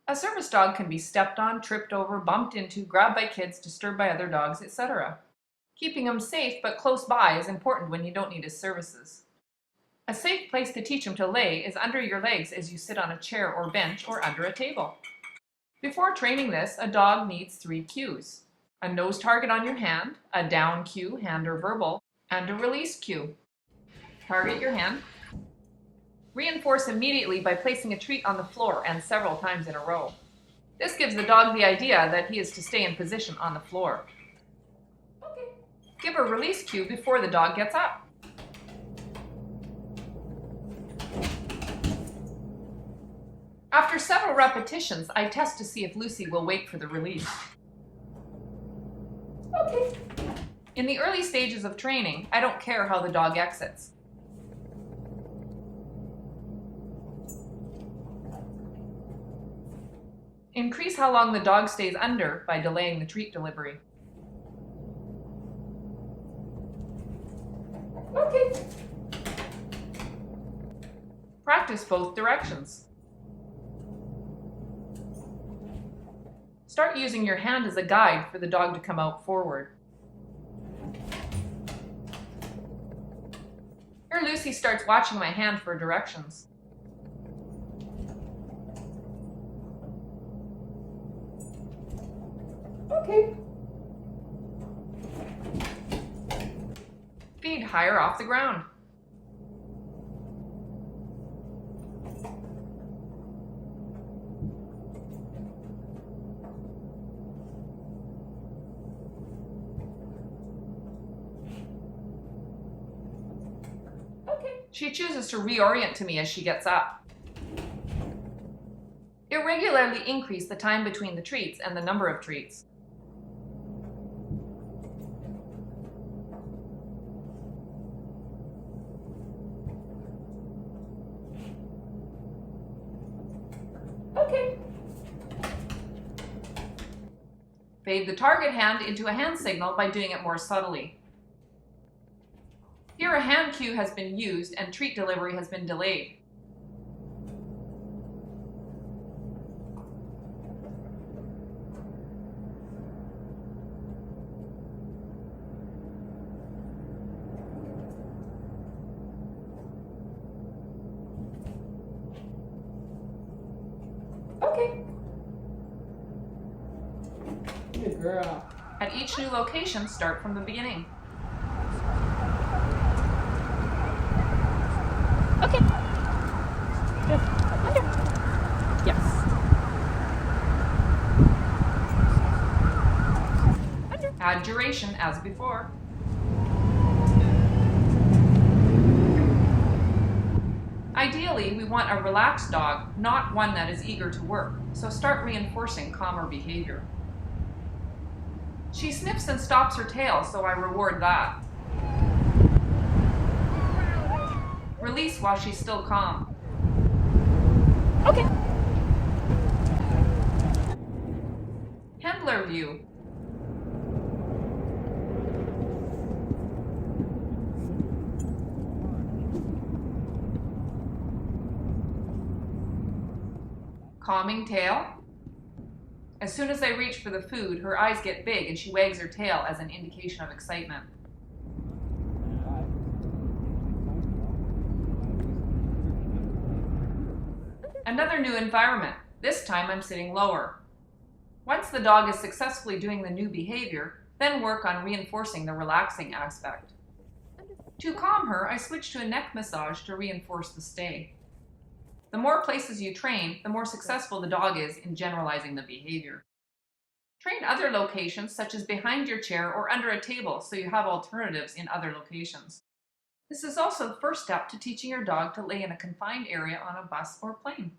A service dog can be stepped on, tripped over, bumped into, grabbed by kids, disturbed by other dogs, etc. Keeping him safe but close by is important when you don't need his services. A safe place to teach him to lay is under your legs as you sit on a chair or bench or under a table. Before training this, a dog needs 3 cues. A nose target on your hand, a down cue, hand or verbal, and a release cue. Target your hand. Reinforce immediately by placing a treat on the floor and several times in a row. This gives the dog the idea that he is to stay in position on the floor. Okay. Give a release cue before the dog gets up. After several repetitions, I test to see if Lucy will wait for the release. Okay. In the early stages of training, I don't care how the dog exits. Increase how long the dog stays under by delaying the treat delivery. Okay. Practice both directions. Start using your hand as a guide for the dog to come out forward. Here Lucy starts watching my hand for directions. Okay. Feed higher off the ground. Okay. She chooses to reorient to me as she gets up. Irregularly increase the time between the treats and the number of treats. Okay. Fade the target hand into a hand signal by doing it more subtly. Here a hand cue has been used and treat delivery has been delayed. Okay. Good girl. At each new location, start from the beginning. Okay. Good. Under. Yes. Under. Add duration as before. Ideally, we want a relaxed dog, not one that is eager to work, so start reinforcing calmer behavior. She sniffs and stops her tail, so I reward that. Release while she's still calm. Okay. Handler view. Calming tail. As soon as I reach for the food, her eyes get big and she wags her tail as an indication of excitement. Another new environment. This time I'm sitting lower. Once the dog is successfully doing the new behavior, then work on reinforcing the relaxing aspect. To calm her, I switch to a neck massage to reinforce the stay. The more places you train, the more successful the dog is in generalizing the behavior. Train other locations, such as behind your chair or under a table, so you have alternatives in other locations. This is also the first step to teaching your dog to lay in a confined area on a bus or plane.